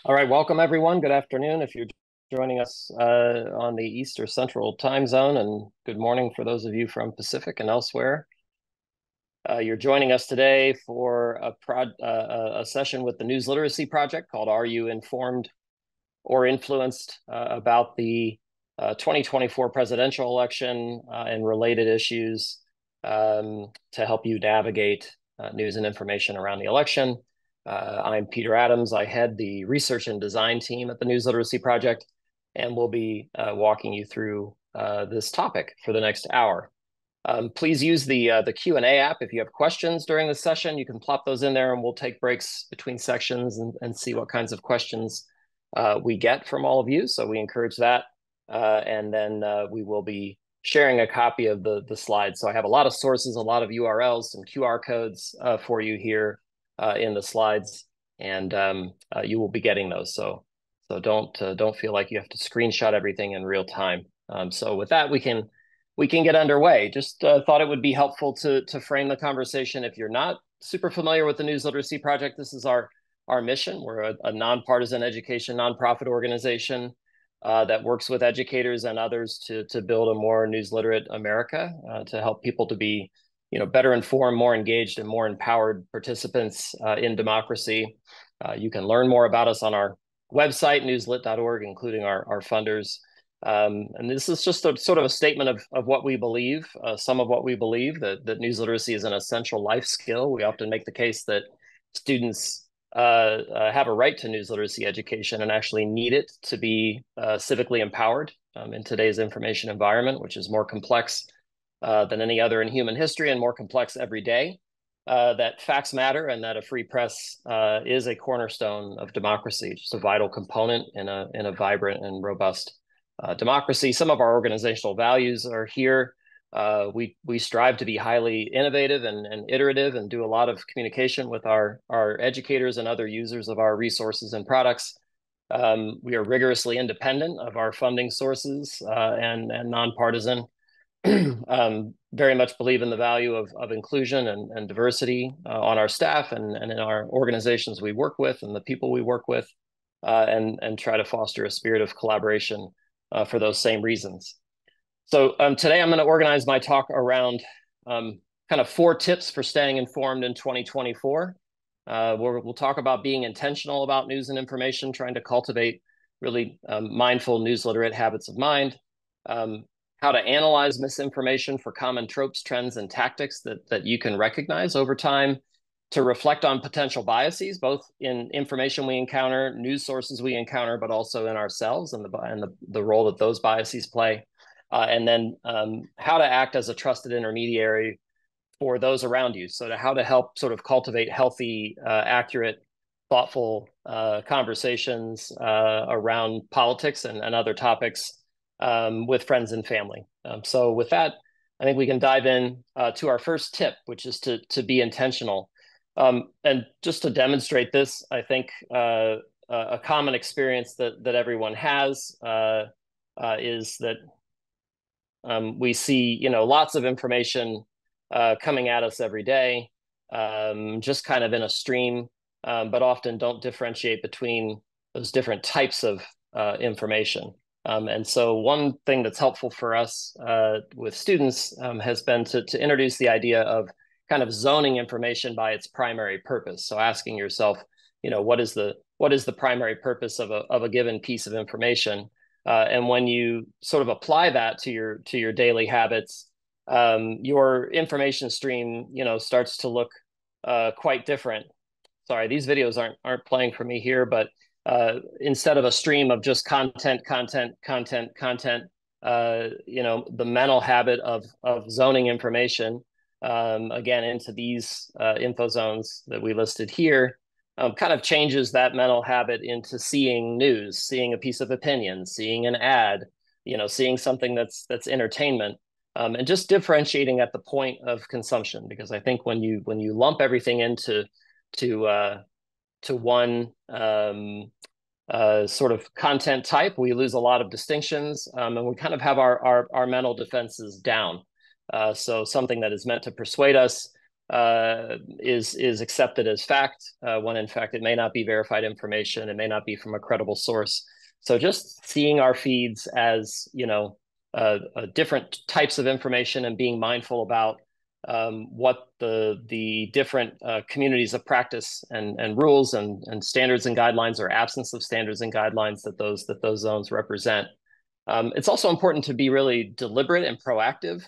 All right, welcome everyone. Good afternoon if you're joining us on the East or Central time zone, and good morning for those of you from Pacific and elsewhere. You're joining us today for a session with the News Literacy Project called Are You Informed or Influenced about the 2024 presidential election and related issues to help you navigate news and information around the election. I'm Peter Adams. I head the research and design team at the News Literacy Project, and we'll be walking you through this topic for the next hour. Please use the Q&A app if you have questions during the session. You can plop those in there, and we'll take breaks between sections and see what kinds of questions we get from all of you. So we encourage that, and then we will be sharing a copy of the slides. So I have a lot of sources, a lot of URLs, some QR codes for you here in the slides, and you will be getting those. So don't feel like you have to screenshot everything in real time. So with that, we can get underway. Just thought it would be helpful to frame the conversation. If you're not super familiar with the News Literacy Project, this is our mission. We're a nonpartisan education nonprofit organization that works with educators and others to build a more news literate America, to help people to be better informed, more engaged, and more empowered participants in democracy. You can learn more about us on our website, newslit.org, including our funders. And this is just sort of a statement of what we believe, some of what we believe, that news literacy is an essential life skill. We often make the case that students have a right to news literacy education and actually need it to be civically empowered in today's information environment, which is more complex than any other in human history and more complex every day. That facts matter and that a free press is a cornerstone of democracy, just a vital component in a vibrant and robust democracy. Some of our organizational values are here. We strive to be highly innovative and iterative and do a lot of communication with our educators and other users of our resources and products. We are rigorously independent of our funding sources and nonpartisan. Very much believe in the value of inclusion and diversity on our staff and in our organizations we work with and the people we work with, and try to foster a spirit of collaboration for those same reasons. So today I'm going to organize my talk around kind of 4 tips for staying informed in 2024. We'll talk about being intentional about news and information, trying to cultivate really mindful news literate habits of mind, how to analyze misinformation for common tropes, trends, and tactics that you can recognize over time, to reflect on potential biases, both in information we encounter, news sources we encounter, but also in ourselves and the role that those biases play. And then how to act as a trusted intermediary for those around you. So how to help sort of cultivate healthy, accurate, thoughtful conversations around politics and other topics with friends and family. So with that, I think we can dive in to our first tip, which is to be intentional. And just to demonstrate this, I think a common experience that everyone has is that we see lots of information coming at us every day, just kind of in a stream, but often don't differentiate between those different types of information. And so one thing that's helpful for us with students has been to introduce the idea of kind of zoning information by its primary purpose. So asking yourself, what is the primary purpose of a given piece of information? And when you sort of apply that to your daily habits, your information stream, starts to look quite different. Sorry, these videos aren't playing for me here, but instead of a stream of just content, the mental habit of zoning information again into these info zones that we listed here kind of changes that mental habit into seeing news, seeing a piece of opinion, seeing an ad, seeing something that's entertainment, and just differentiating at the point of consumption. Because I think when you lump everything into one sort of content type, we lose a lot of distinctions, and we kind of have our mental defenses down. So something that is meant to persuade us is accepted as fact, when in fact it may not be verified information, it may not be from a credible source. So just seeing our feeds as, different types of information and being mindful about what the different communities of practice and rules and standards and guidelines, or absence of standards and guidelines, that those zones represent. It's also important to be really deliberate and proactive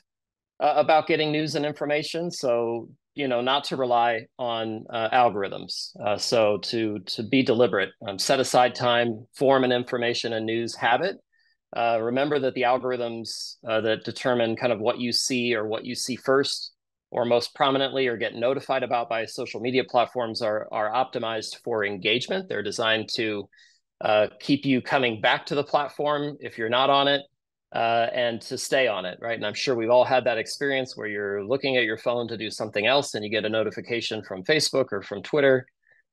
about getting news and information. So, not to rely on algorithms. So to be deliberate, set aside time, form an information and news habit. Remember that the algorithms that determine kind of what you see, or what you see first or most prominently, or get notified about by social media platforms, are optimized for engagement. They're designed to keep you coming back to the platform if you're not on it, and to stay on it, right? And I'm sure we've all had that experience where you're looking at your phone to do something else, and you get a notification from Facebook or from Twitter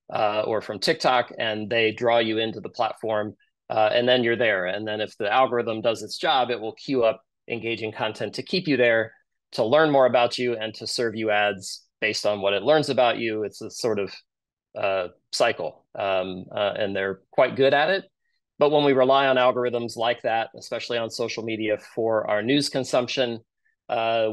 or from TikTok, and they draw you into the platform, and then you're there. And then if the algorithm does its job, it will queue up engaging content to keep you there, to learn more about you, and to serve you ads based on what it learns about you. It's a sort of cycle, and they're quite good at it. But when we rely on algorithms like that, especially on social media for our news consumption,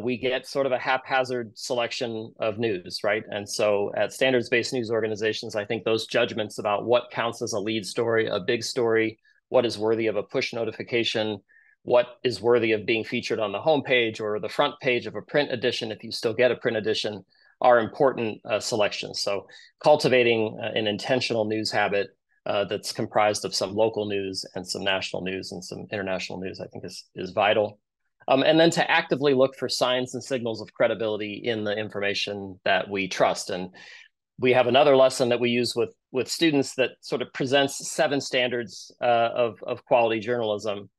we get sort of a haphazard selection of news, right? And so at standards-based news organizations, I think those judgments about what counts as a lead story, a big story, what is worthy of a push notification, what is worthy of being featured on the homepage or the front page of a print edition, if you still get a print edition, are important selections. So cultivating an intentional news habit that's comprised of some local news and some national news and some international news, I think is vital. And then to actively look for signs and signals of credibility in the information that we trust. And we have another lesson that we use with students that sort of presents 7 standards of quality journalism.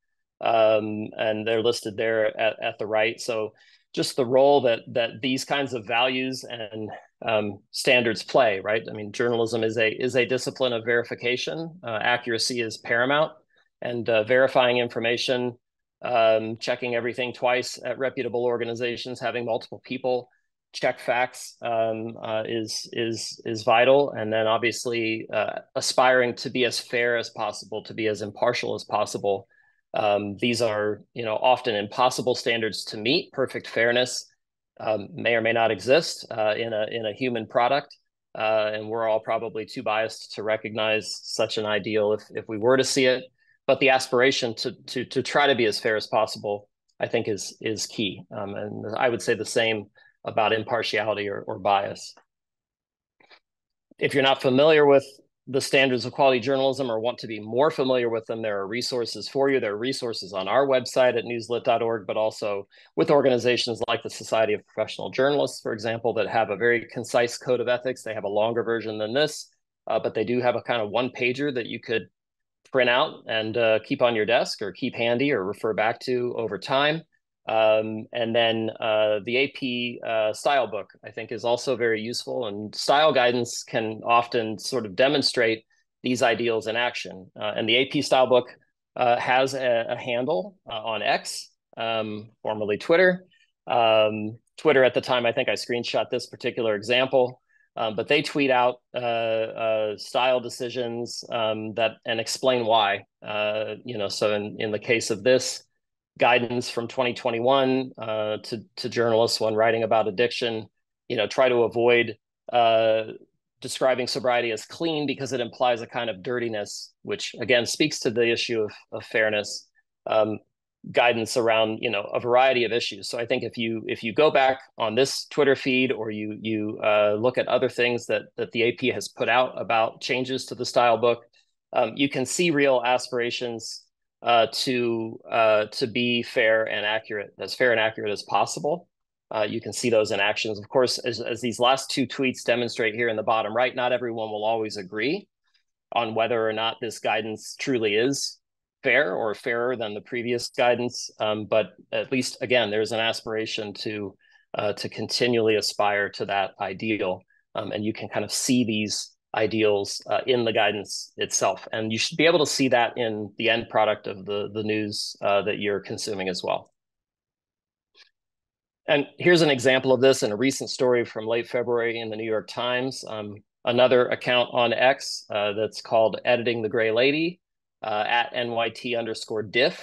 And they're listed there at the right. So just the role that these kinds of values and standards play, right? I mean, journalism is a discipline of verification. Accuracy is paramount, and verifying information, checking everything twice at reputable organizations, having multiple people check facts is vital. And then obviously aspiring to be as fair as possible, to be as impartial as possible. These are, often impossible standards to meet. Perfect fairness may or may not exist in a human product, and we're all probably too biased to recognize such an ideal if we were to see it. But the aspiration to try to be as fair as possible, I think, is key. And I would say the same about impartiality or bias. If you're not familiar with the standards of quality journalism, or want to be more familiar with them, there are resources for you. There are resources on our website at newslit.org, but also with organizations like the Society of Professional Journalists, for example, that have a very concise code of ethics. They have a longer version than this, but they do have a kind of one-pager that you could print out and keep on your desk, or keep handy, or refer back to over time. And then the AP style book, I think, is also very useful. And style guidance can often sort of demonstrate these ideals in action. And the AP style book has a handle on X, formerly Twitter. Twitter at the time, I think I screenshot this particular example. But they tweet out style decisions and explain why. So in the case of this, guidance from 2021 to journalists when writing about addiction, try to avoid describing sobriety as clean, because it implies a kind of dirtiness, which again speaks to the issue of fairness. Guidance around a variety of issues. So I think if you go back on this Twitter feed, or you look at other things that the AP has put out about changes to the style book, you can see real aspirations to be fair and accurate as possible. You can see those in actions. Of course, as these last 2 tweets demonstrate here in the bottom right, not everyone will always agree on whether or not this guidance truly is fair or fairer than the previous guidance. But at least, again, there's an aspiration to continually aspire to that ideal. And you can kind of see these ideals in the guidance itself. And you should be able to see that in the end product of the news that you're consuming as well. And here's an example of this in a recent story from late February in the New York Times. Another account on X that's called Editing the Gray Lady at NYT_diff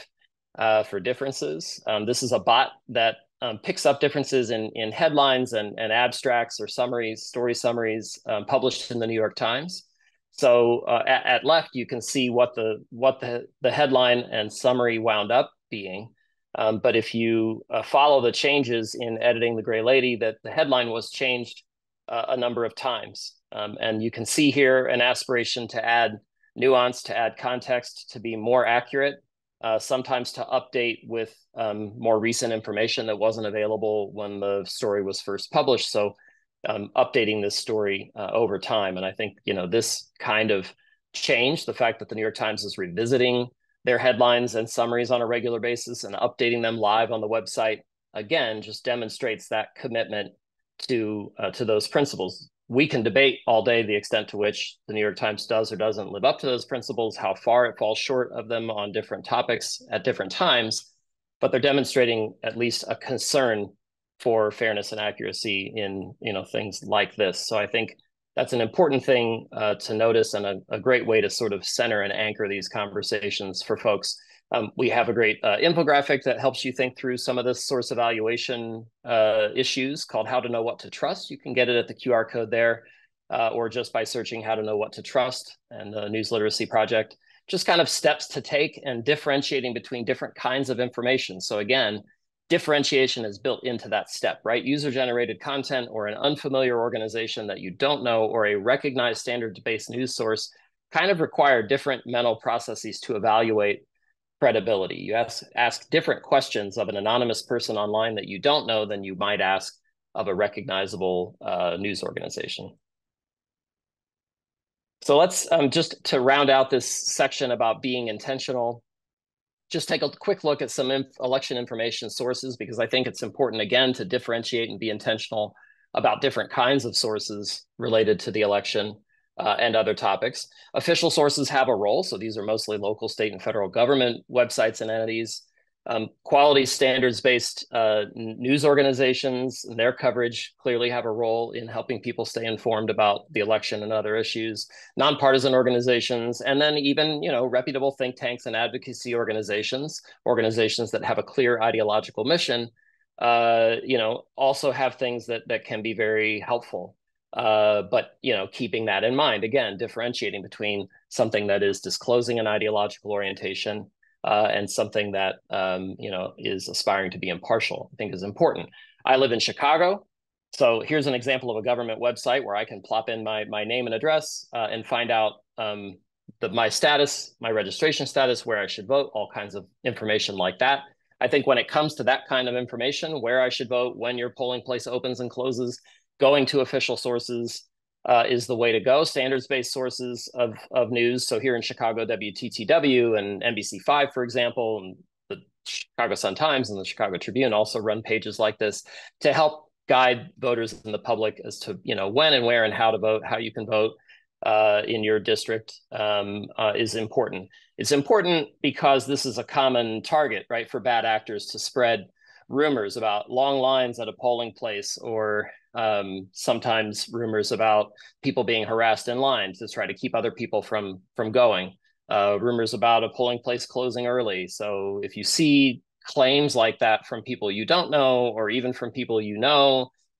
for differences. This is a bot that picks up differences in headlines and abstracts or summaries, story summaries published in the New York Times. So at left, you can see what the headline and summary wound up being. But if you follow the changes in Editing the Gray Lady, that the headline was changed a number of times. And you can see here an aspiration to add nuance, to add context, to be more accurate, sometimes to update with more recent information that wasn't available when the story was first published. So updating this story over time. And I think, this kind of change, the fact that the New York Times is revisiting their headlines and summaries on a regular basis and updating them live on the website, again, just demonstrates that commitment to those principles. We can debate all day the extent to which the New York Times does or doesn't live up to those principles, how far it falls short of them on different topics at different times, but they're demonstrating at least a concern for fairness and accuracy in things like this. So I think that's an important thing to notice, and a great way to sort of center and anchor these conversations for folks. We have a great infographic that helps you think through some of this source evaluation issues called How to Know What to Trust. You can get it at the QR code there, or just by searching How to Know What to Trust and the News Literacy Project. Just kind of steps to take and differentiating between different kinds of information. So again, differentiation is built into that step, right? User-generated content or an unfamiliar organization that you don't know or a recognized standards-based news source kind of require different mental processes to evaluate credibility. You ask different questions of an anonymous person online that you don't know than you might ask of a recognizable news organization. So let's just to round out this section about being intentional, just take a quick look at some election information sources, because I think it's important, again, to differentiate and be intentional about different kinds of sources related to the election and other topics. Official sources have a role. So these are mostly local, state, and federal government websites and entities. Quality standards-based news organizations and their coverage clearly have a role in helping people stay informed about the election and other issues. Nonpartisan organizations, and then even reputable think tanks and advocacy organizations that have a clear ideological mission, also have things that can be very helpful. But keeping that in mind, again, differentiating between something that is disclosing an ideological orientation and something that is aspiring to be impartial, I think is important. I live in Chicago, so here's an example of a government website where I can plop in my name and address and find out my status, my registration status, where I should vote, all kinds of information like that. I think when it comes to that kind of information, where I should vote, when your polling place opens and closes, going to official sources is the way to go. Standards-based sources of news. So here in Chicago, WTTW and NBC5, for example, and the Chicago Sun-Times and the Chicago Tribune also run pages like this to help guide voters and the public as to when and where and how to vote, how you can vote in your district is important. It's important because this is a common target, right, for bad actors to spread rumors about long lines at a polling place, or sometimes rumors about people being harassed in lines to try to keep other people from going. Rumors about a polling place closing early. So if you see claims like that from people you don't know, or even from people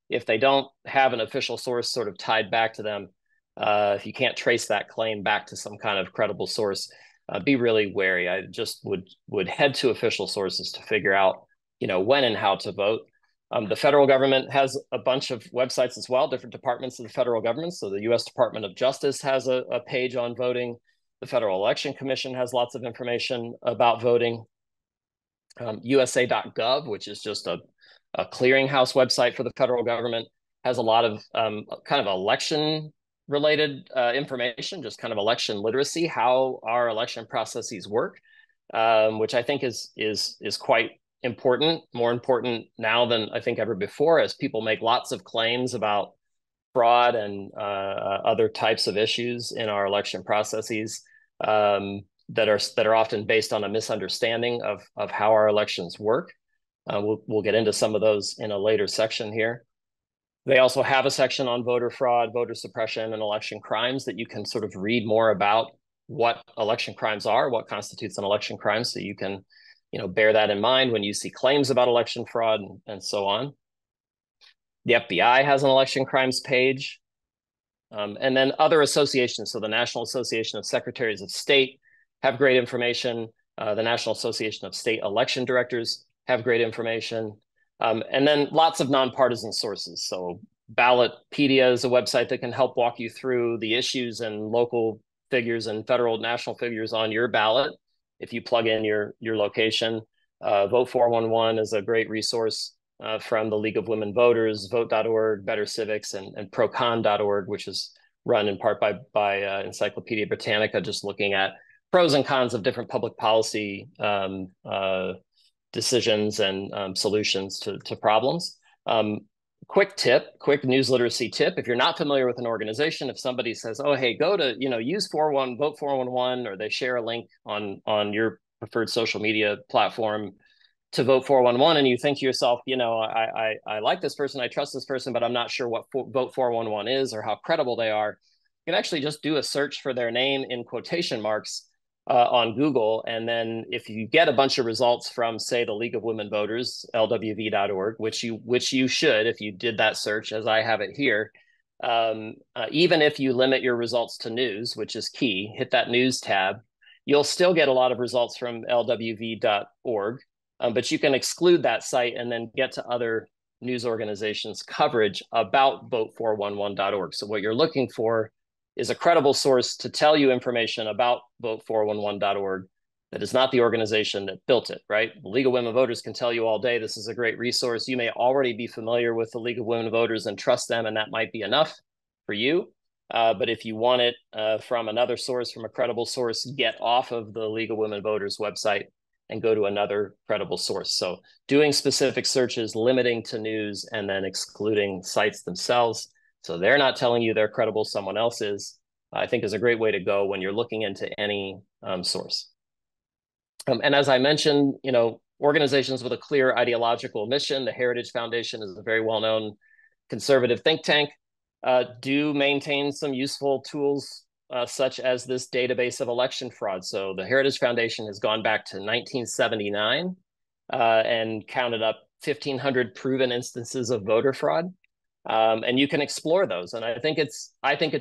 if they don't have an official source sort of tied back to them, if you can't trace that claim back to some kind of credible source, be really wary. I just would head to official sources to figure out when and how to vote. The federal government has a bunch of websites as well, different departments of the federal government. So the U.S. Department of Justice has a page on voting. The Federal Election Commission has lots of information about voting. USA.gov, which is just a clearinghouse website for the federal government, has a lot of kind of election-related information, just kind of election literacy, how our election processes work, which I think is quite important, more important now than I think ever before, as people make lots of claims about fraud and other types of issues in our election processes that are often based on a misunderstanding of how our elections work. We'll get into some of those in a later section here. They also have a section on voter fraud, voter suppression, and election crimes that you can sort of read more about what election crimes are, what constitutes an election crime, so you can, bear that in mind when you see claims about election fraud and so on. The FBI has an election crimes page. And then other associations, so the National Association of Secretaries of State have great information. The National Association of State Election Directors have great information. And then lots of nonpartisan sources. So Ballotpedia is a website that can help walk you through the issues and local figures and federal national figures on your ballot if you plug in your location. Vote 411 is a great resource from the League of Women Voters, vote.org, Better Civics, and procon.org, which is run in part by Encyclopedia Britannica, just looking at pros and cons of different public policy decisions and solutions to problems. Quick news literacy tip. If you're not familiar with an organization, if somebody says, oh, hey, go to, use vote 411, or they share a link on your preferred social media platform to vote 411, and you think to yourself, I like this person, I trust this person, but I'm not sure what vote 411 is or how credible they are, you can actually just do a search for their name in quotation marks on Google. And then if you get a bunch of results from, say, the League of Women Voters, lwv.org, which you should, if you did that search, as I have it here, even if you limit your results to news, which is key, hit that news tab, you'll still get a lot of results from lwv.org. But you can exclude that site and then get to other news organizations' coverage about vote411.org. So what you're looking for is a credible source to tell you information about vote411.org that is not the organization that built it, right? The League of Women Voters can tell you all day, this is a great resource. You may already be familiar with the League of Women Voters and trust them, and that might be enough for you. But if you want it from another source, from a credible source, get off of the League of Women Voters website and go to another credible source. So doing specific searches, limiting to news, and then excluding sites themselves, so they're not telling you they're credible, someone else is, I think is a great way to go when you're looking into any source. And as I mentioned, organizations with a clear ideological mission, the Heritage Foundation is a very well-known conservative think tank, do maintain some useful tools such as this database of election fraud. So the Heritage Foundation has gone back to 1979 and counted up 1,500 proven instances of voter fraud. And you can explore those. And I think it's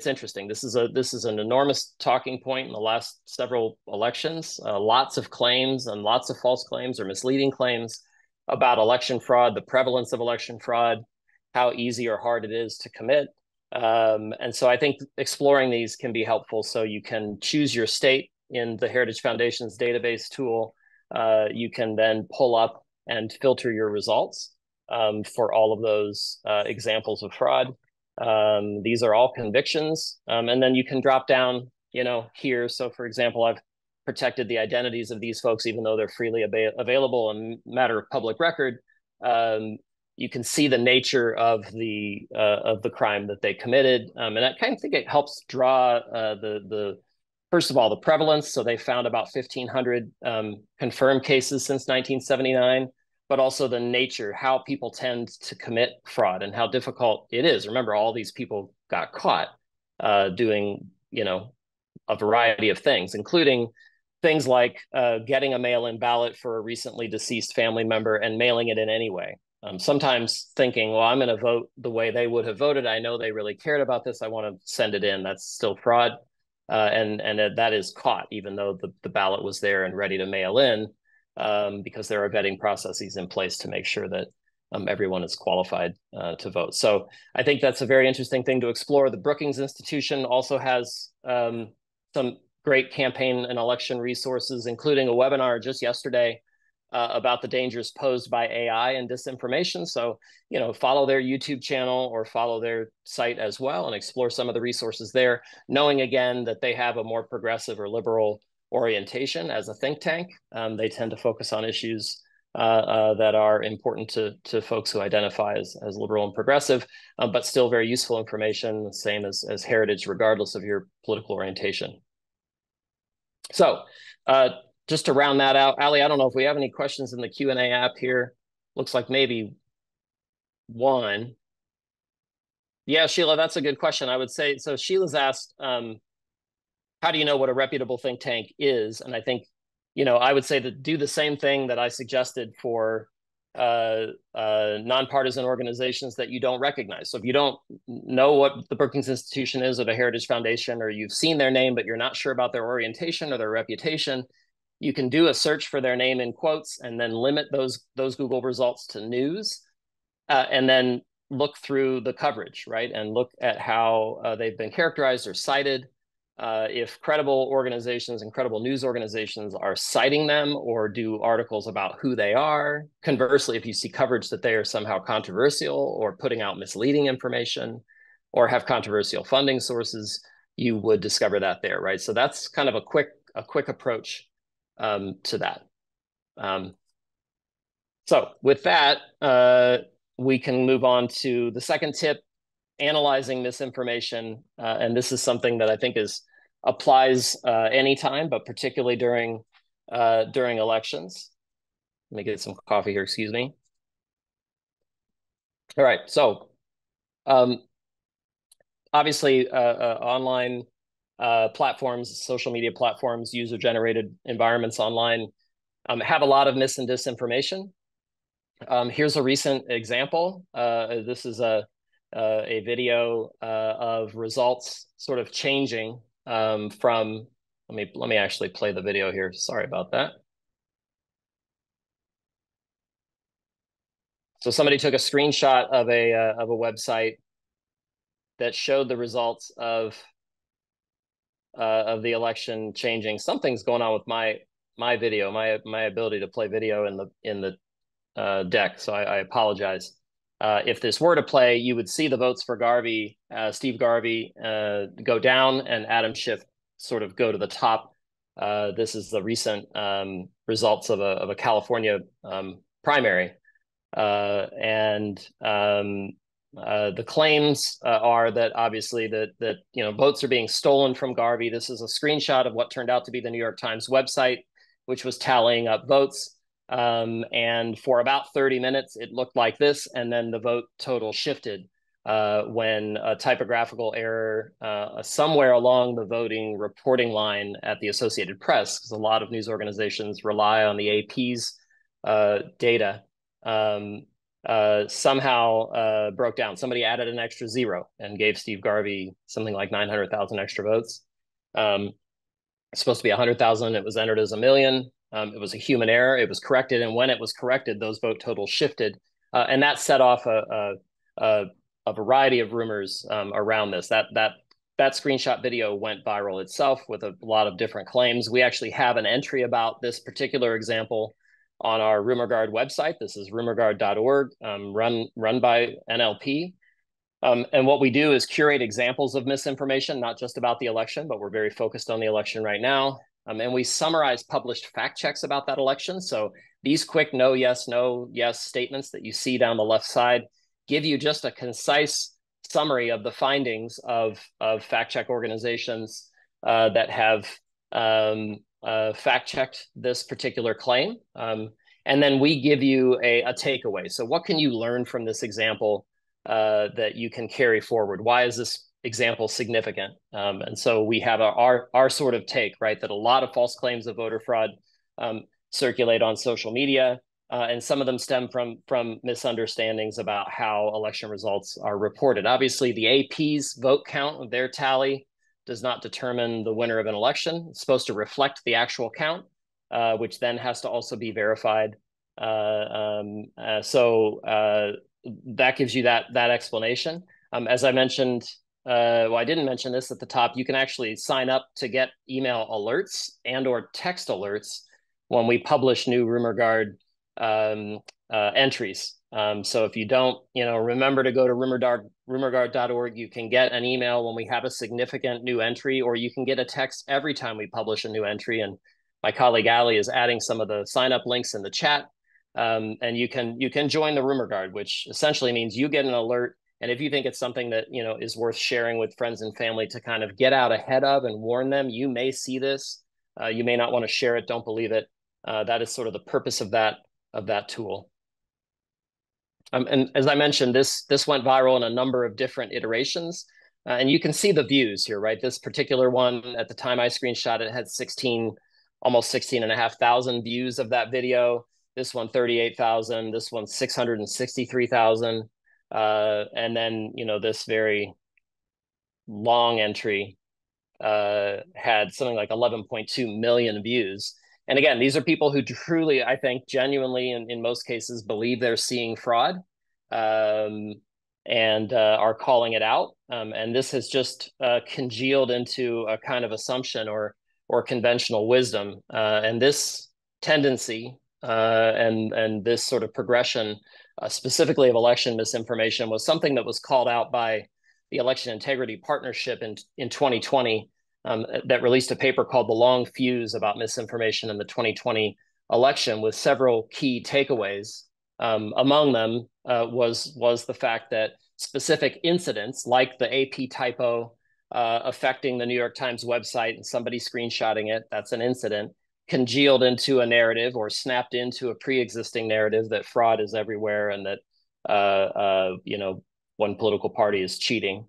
interesting. This is an enormous talking point in the last several elections. Lots of claims and lots of false claims or misleading claims about election fraud, the prevalence of election fraud, how easy or hard it is to commit. And so I think exploring these can be helpful. So you can choose your state in the Heritage Foundation's database tool. You can then pull up and filter your results for all of those examples of fraud. These are all convictions. And then you can drop down, here. So for example, I've protected the identities of these folks, even though they're freely available and matter of public record. You can see the nature of the crime that they committed. And I kind of think it helps draw first of all, the prevalence. So they found about 1,500 confirmed cases since 1979. But also the nature, how people tend to commit fraud and how difficult it is. Remember, all these people got caught doing, a variety of things, including things like getting a mail-in ballot for a recently deceased family member and mailing it in anyway. Sometimes thinking, well, I'm going to vote the way they would have voted. I know they really cared about this. I want to send it in. That's still fraud. And that is caught, even though the ballot was there and ready to mail in. Because there are vetting processes in place to make sure that everyone is qualified to vote. So I think that's a very interesting thing to explore. The Brookings Institution also has some great campaign and election resources, including a webinar just yesterday about the dangers posed by AI and disinformation. So, follow their YouTube channel or follow their site as well and explore some of the resources there, knowing again that they have a more progressive or liberal orientation as a think tank. They tend to focus on issues that are important to folks who identify as liberal and progressive, but still very useful information, the same as Heritage, regardless of your political orientation. So just to round that out, Ali, I don't know if we have any questions in the Q&A app here. looks like maybe one. Yeah, Sheila, that's a good question. I would say, so Sheila's asked, how do you know what a reputable think tank is? And I think, I would say that do the same thing that I suggested for nonpartisan organizations that you don't recognize. So if you don't know what the Brookings Institution is or the Heritage Foundation, or you've seen their name, but you're not sure about their orientation or their reputation, you can do a search for their name in quotes and then limit those Google results to news, and then look through the coverage, right? And look at how they've been characterized or cited. If credible organizations and credible news organizations are citing them or do articles about who they are. Conversely, if you see coverage that they are somehow controversial or putting out misleading information or have controversial funding sources, you would discover that there, right? So that's kind of a quick approach to that. So with that, we can move on to the second tip, analyzing misinformation. And this is something that I think applies anytime, but particularly during elections. Let me get some coffee here, excuse me. All right, so obviously online platforms, social media platforms, user-generated environments online have a lot of mis and disinformation. Here's a recent example. This is a video of results sort of changing from. Let me actually play the video here. Sorry about that. So somebody took a screenshot of a website that showed the results of the election changing. Something's going on with my video, my ability to play video in the deck. So I apologize. If this were to play, you would see the votes for Garvey, Steve Garvey, go down, and Adam Schiff sort of go to the top. This is the recent results of a California primary, and the claims are that obviously that votes are being stolen from Garvey. This is a screenshot of what turned out to be the New York Times website, which was tallying up votes. And for about 30 minutes, it looked like this, and then the vote total shifted when a typographical error somewhere along the voting reporting line at the Associated Press, because a lot of news organizations rely on the AP's data, somehow broke down. Somebody added an extra zero and gave Steve Garvey something like 900,000 extra votes. It's supposed to be 100,000. It was entered as 1,000,000. It was a human error. It was corrected, and when it was corrected, those vote totals shifted, and that set off a variety of rumors around this. That screenshot video went viral itself with a lot of different claims. We actually have an entry about this particular example on our RumorGuard website. This is rumorguard.org, run by NLP. And what we do is curate examples of misinformation, not just about the election, but we're very focused on the election right now. And we summarize published fact checks about that election. So these quick no, yes statements that you see down the left side give you just a concise summary of the findings of fact check organizations that have fact checked this particular claim. And then we give you a takeaway. So what can you learn from this example that you can carry forward? Why is this example significant? And so we have our sort of take, right, that a lot of false claims of voter fraud circulate on social media, and some of them stem from misunderstandings about how election results are reported. Obviously, the AP's vote count, their tally, does not determine the winner of an election. It's supposed to reflect the actual count, which then has to also be verified. So that gives you that explanation. As I mentioned, well, I didn't mention this at the top. You can actually sign up to get email alerts and or text alerts when we publish new RumorGuard entries. So if you don't, remember to go to rumorguard.org, you can get an email when we have a significant new entry, or you can get a text every time we publish a new entry. And my colleague Ali is adding some of the sign up links in the chat. And you can join the RumorGuard, which essentially means you get an alert. And if you think it's something that is worth sharing with friends and family to kind of get out ahead of and warn them, you may see this. You may not want to share it. Don't believe it. That is sort of the purpose of that tool. And as I mentioned, this went viral in a number of different iterations. And you can see the views here, right? This particular one, at the time I screenshot it, had almost 16,500 views of that video. This one, 38,000. This one, 663,000. And then, this very long entry had something like 11.2 million views. And again, these are people who truly, I think, genuinely, in most cases, believe they're seeing fraud, and are calling it out. And this has just congealed into a kind of assumption or conventional wisdom. And this tendency and this sort of progression, specifically of election misinformation, was something that was called out by the Election Integrity Partnership in 2020, that released a paper called The Long Fuse about misinformation in the 2020 election, with several key takeaways. Among them was the fact that specific incidents like the AP typo affecting the New York Times website and somebody screenshotting it, that's an incident, congealed into a narrative or snapped into a pre-existing narrative that fraud is everywhere and that one political party is cheating,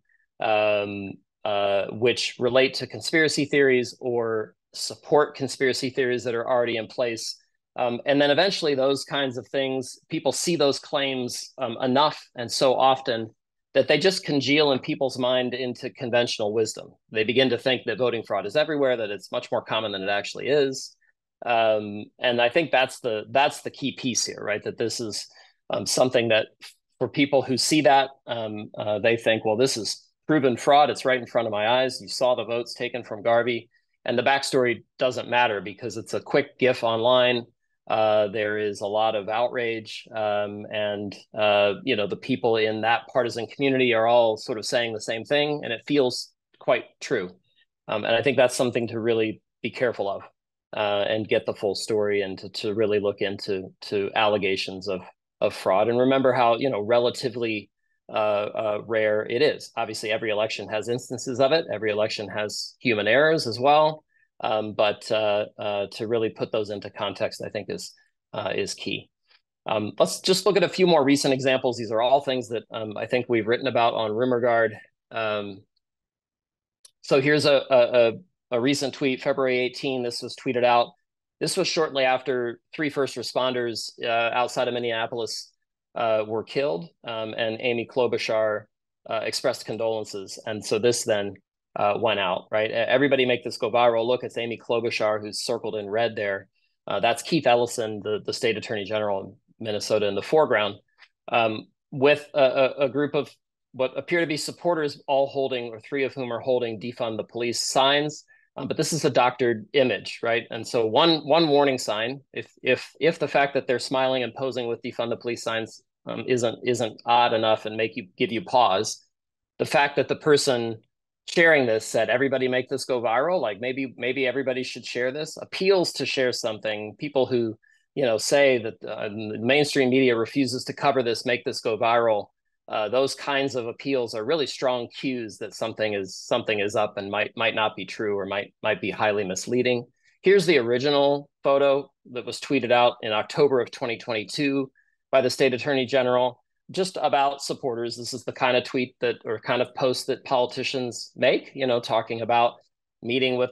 which relate to conspiracy theories or support conspiracy theories that are already in place. And then eventually those kinds of things, people see those claims enough and so often that they just congeal in people's mind into conventional wisdom. They begin to think that voting fraud is everywhere, that it's much more common than it actually is. And I think that's the key piece here, right? That this is something that for people who see that, they think, well, this is proven fraud. It's right in front of my eyes. You saw the votes taken from Garvey. And the backstory doesn't matter because it's a quick GIF online. There is a lot of outrage, and the people in that partisan community are all sort of saying the same thing, and it feels quite true. And I think that's something to really be careful of, and get the full story and to really look into allegations of fraud, and remember how relatively rare it is. Obviously, every election has instances of it. Every election has human errors as well. But to really put those into context, I think is key. Let's just look at a few more recent examples. These are all things that I think we've written about on RumorGuard. So here's a recent tweet, February 18. This was tweeted out. This was shortly after 3 first responders outside of Minneapolis were killed, and Amy Klobuchar expressed condolences. And so this then went out, right? Everybody make this go viral. Look, it's Amy Klobuchar, who's circled in red there. That's Keith Ellison, the state attorney general in Minnesota, in the foreground, with a group of what appear to be supporters, all holding, or 3 of whom are holding defund the police signs. But this is a doctored image, right? And so one warning sign, if the fact that they're smiling and posing with defund the police signs isn't odd enough and give you pause, the fact that the person sharing this said, everybody make this go viral, like maybe everybody should share this, appeals to share something. People who say that the mainstream media refuses to cover this, make this go viral. Those kinds of appeals are really strong cues that something is up and might not be true, or might be highly misleading. Here's the original photo that was tweeted out in October of 2022 by the state attorney general, just about supporters. This is the kind of tweet or kind of post that politicians make, talking about meeting with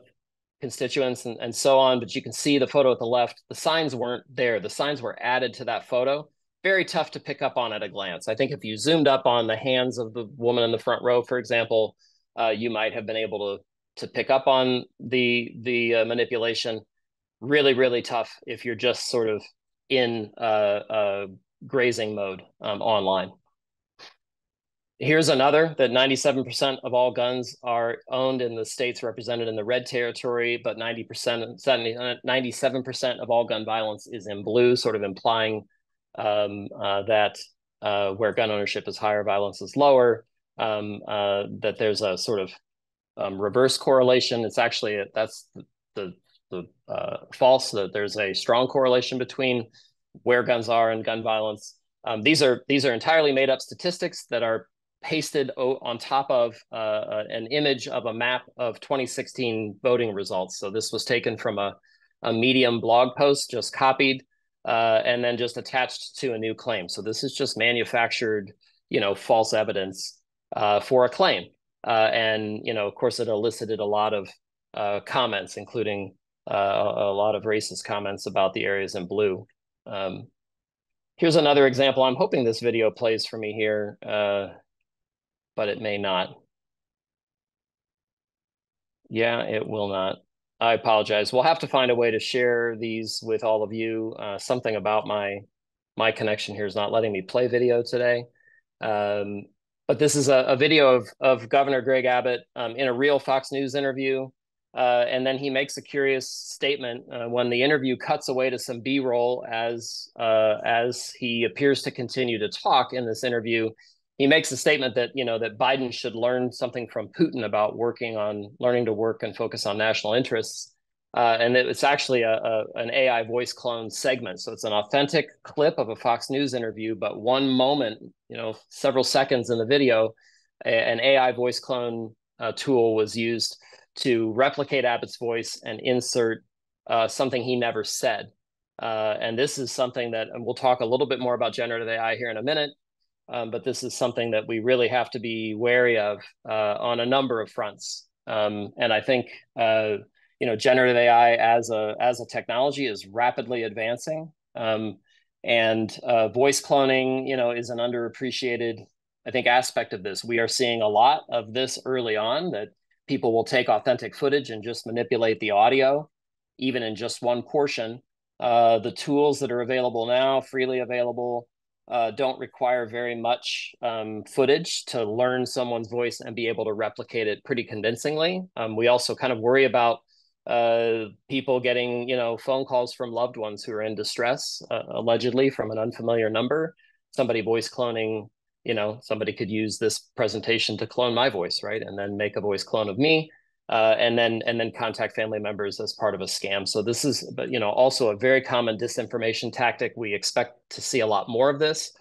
constituents and so on. But you can see the photo at the left. The signs weren't there. The signs were added to that photo. Very tough to pick up on at a glance. I think if you zoomed up on the hands of the woman in the front row, for example, you might have been able to pick up on the manipulation. Really, really tough if you're just sort of in grazing mode online. Here's another, that 97% of all guns are owned in the states represented in the red territory, but 97% of all gun violence is in blue, sort of implying that where gun ownership is higher, violence is lower, that there's a sort of reverse correlation. It's actually, that's the false, that there's a strong correlation between where guns are and gun violence. These are entirely made up statistics that are pasted on top of an image of a map of 2016 voting results. So this was taken from a Medium blog post, just copied. and then just attached to a new claim. So this is just manufactured, false evidence for a claim. And, of course, it elicited a lot of comments, including a lot of racist comments about the areas in blue. Here's another example. I'm hoping this video plays for me here, but it may not. Yeah, it will not. I apologize. We'll have to find a way to share these with all of you. Something about my connection here is not letting me play video today. But this is a video of Governor Greg Abbott in a real Fox News interview. And then he makes a curious statement when the interview cuts away to some B-roll as he appears to continue to talk in this interview. He makes a statement that that Biden should learn something from Putin about learning to work and focus on national interests. And it's actually an AI voice clone segment. So it's an authentic clip of a Fox News interview, but one moment, several seconds in the video, an AI voice clone tool was used to replicate Abbott's voice and insert something he never said. And this is something that, and we'll talk a little bit more about generative AI here in a minute, but this is something that we really have to be wary of on a number of fronts. And I think generative AI as a technology is rapidly advancing, and voice cloning, is an underappreciated, I think, aspect of this. We are seeing a lot of this early on, that people will take authentic footage and just manipulate the audio, even in just one portion. The tools that are available now, freely available, don't require very much footage to learn someone's voice and be able to replicate it pretty convincingly. We also kind of worry about people getting, phone calls from loved ones who are in distress, allegedly from an unfamiliar number. Somebody voice cloning, somebody could use this presentation to clone my voice, right? And then make a voice clone of me, and then contact family members as part of a scam. So this is, also a very common disinformation tactic. We expect to see a lot more of this.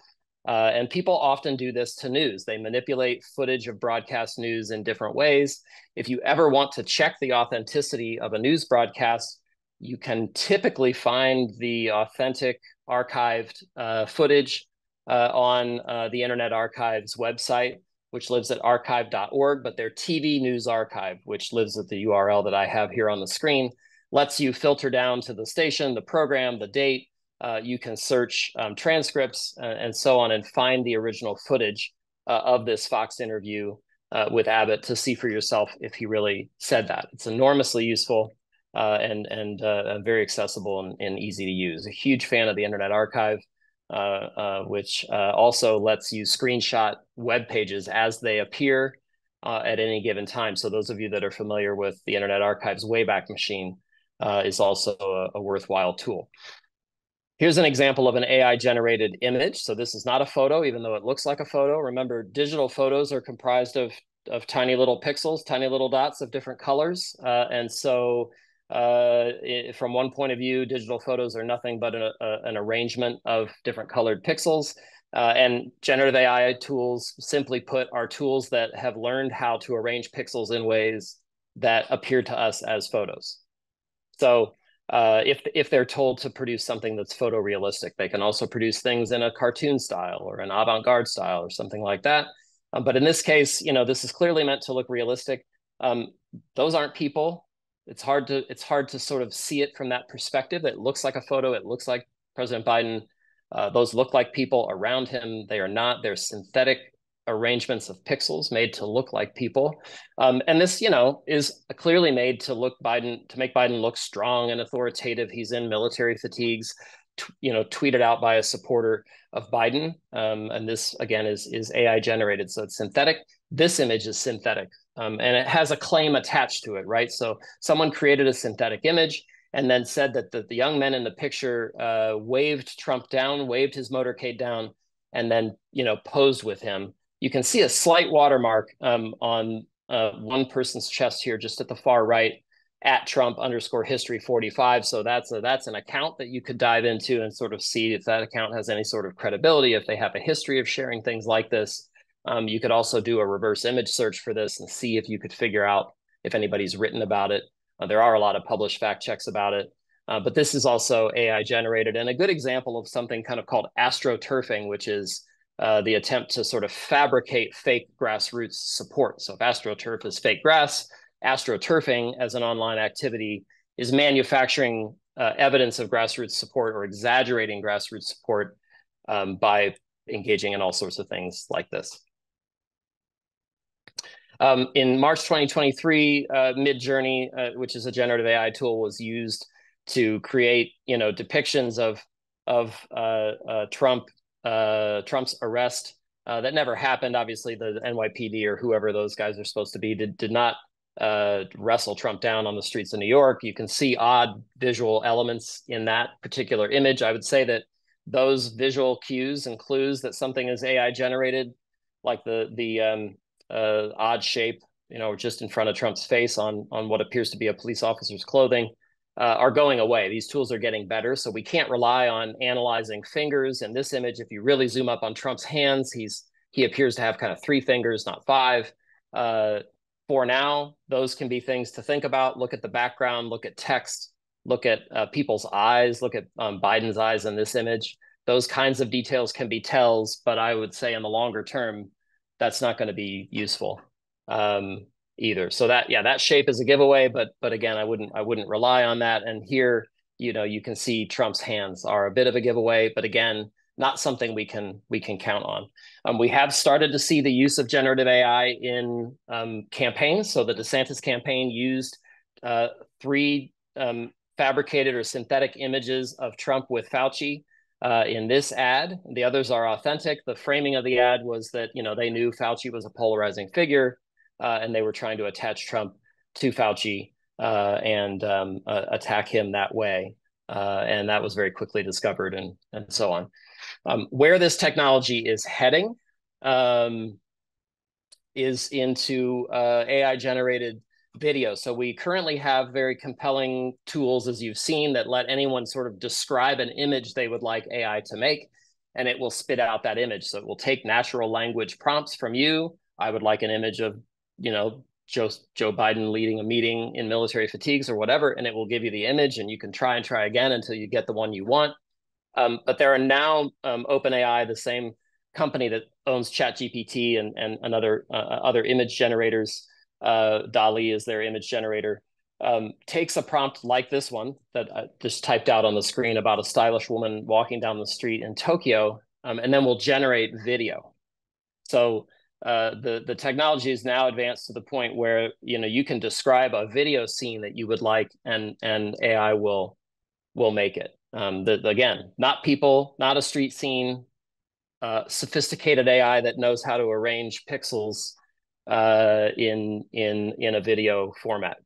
And people often do this to news. They manipulate footage of broadcast news in different ways. If you ever want to check the authenticity of a news broadcast, you can typically find the authentic archived footage on the Internet Archive's website, which lives at archive.org, but their TV News Archive, which lives at the URL that I have here on the screen, lets you filter down to the station, the program, the date. You can search transcripts and so on and find the original footage of this Fox interview with Abbott to see for yourself if he really said that. It's enormously useful and very accessible and easy to use. A huge fan of the Internet Archive, which also lets you screenshot web pages as they appear at any given time. So those of you that are familiar with the Internet Archive's Wayback Machine is also a worthwhile tool. Here's an example of an AI-generated image. So this is not a photo, even though it looks like a photo. Remember, digital photos are comprised of tiny little pixels, tiny little dots of different colors. And so from one point of view, digital photos are nothing but an arrangement of different colored pixels. And generative AI tools, simply put, are tools that have learned how to arrange pixels in ways that appear to us as photos. So if they're told to produce something that's photorealistic, they can also produce things in a cartoon style or an avant-garde style or something like that. But in this case, this is clearly meant to look realistic. Those aren't people. It's hard to sort of see it from that perspective. It looks like a photo. It looks like President Biden. Those look like people around him. They are not. They're synthetic arrangements of pixels made to look like people. And this, is clearly made to make Biden look strong and authoritative. He's in military fatigues, tweeted out by a supporter of Biden. And this, again, is AI generated. So it's synthetic. This image is synthetic. And it has a claim attached to it, right? So someone created a synthetic image and then said that the young men in the picture waved Trump down, waved his motorcade down, and then, posed with him. You can see a slight watermark on one person's chest here, just at the far right, at Trump_history45. So that's an account that you could dive into and sort of see if that account has any sort of credibility, if they have a history of sharing things like this. You could also do a reverse image search for this and see if you could figure out if anybody's written about it. There are a lot of published fact checks about it. But this is also AI generated, and a good example of something kind of called astroturfing, which is the attempt to sort of fabricate fake grassroots support. So if AstroTurf is fake grass, astroturfing as an online activity is manufacturing evidence of grassroots support or exaggerating grassroots support by engaging in all sorts of things like this. In March 2023, Midjourney, which is a generative AI tool, was used to create, depictions of Trump's arrest that never happened. Obviously, the NYPD or whoever those guys are supposed to be did not wrestle Trump down on the streets of New York. You can see odd visual elements in that particular image. I would say that those visual cues and clues that something is AI generated, like the odd shape, just in front of Trump's face on what appears to be a police officer's clothing, are going away. These tools are getting better, so we can't rely on analyzing fingers. In this image, if you really zoom up on Trump's hands, he appears to have kind of 3 fingers, not 5. For now, those can be things to think about. Look at the background, look at text, look at people's eyes, look at Biden's eyes in this image. Those kinds of details can be tells, but I would say in the longer term, that's not going to be useful either. So that shape is a giveaway, but again, I wouldn't rely on that. And here, you can see Trump's hands are a bit of a giveaway, but again, not something we can count on. We have started to see the use of generative AI in campaigns. So the DeSantis campaign used 3 fabricated or synthetic images of Trump with Fauci in this ad. The others are authentic. The framing of the ad was that, they knew Fauci was a polarizing figure, and they were trying to attach Trump to Fauci and attack him that way. And that was very quickly discovered and so on. Where this technology is heading is into AI-generated video. So we currently have very compelling tools, as you've seen, that let anyone sort of describe an image they would like AI to make, and it will spit out that image. So it will take natural language prompts from you. I would like an image of, Joe Biden leading a meeting in military fatigues or whatever, and it will give you the image, and you can try and try again until you get the one you want. But there are now OpenAI, the same company that owns ChatGPT and other image generators. DALL-E is their image generator. Takes a prompt like this one that I just typed out on the screen about a stylish woman walking down the street in Tokyo, and then will generate video. So the technology is now advanced to the point where you can describe a video scene that you would like, and AI will make it. Again, not people, not a street scene, sophisticated AI that knows how to arrange pixels in a video format.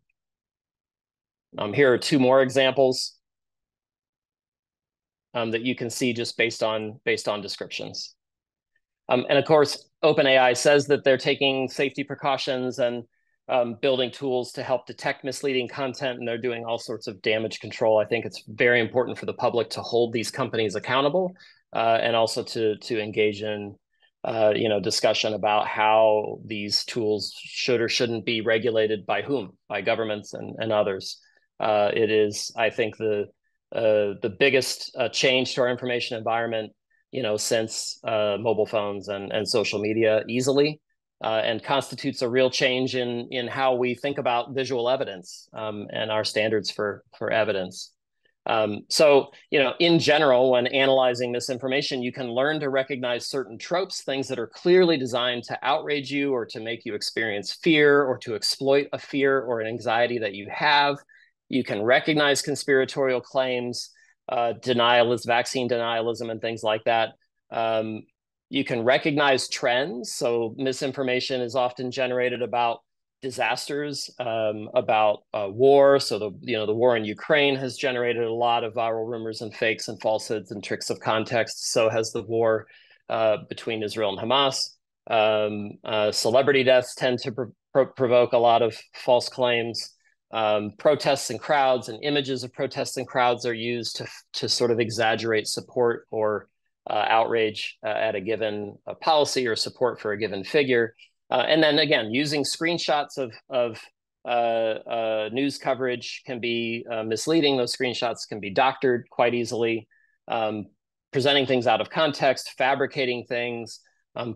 Here are 2 more examples that you can see just based on descriptions. And of course, OpenAI says that they're taking safety precautions and building tools to help detect misleading content, and they're doing all sorts of damage control. I think it's very important for the public to hold these companies accountable, and also to engage in discussion about how these tools should or shouldn't be regulated by whom, by governments and others. It is, I think, the biggest change to our information environment, since mobile phones and social media easily. And constitutes a real change in how we think about visual evidence and our standards for evidence. So, in general, when analyzing misinformation, you can learn to recognize certain tropes, things that are clearly designed to outrage you or to make you experience fear or to exploit a fear or an anxiety that you have. You can recognize conspiratorial claims, vaccine denialism, and things like that. You can recognize trends. So misinformation is often generated about disasters, about war. So the war in Ukraine has generated a lot of viral rumors and fakes and falsehoods and tricks of context. So has the war between Israel and Hamas. Celebrity deaths tend to provoke a lot of false claims. Protests and crowds and images of protests and crowds are used to sort of exaggerate support or outrage at a given policy or support for a given figure. And then again, using screenshots of news coverage can be misleading. Those screenshots can be doctored quite easily, presenting things out of context, fabricating things,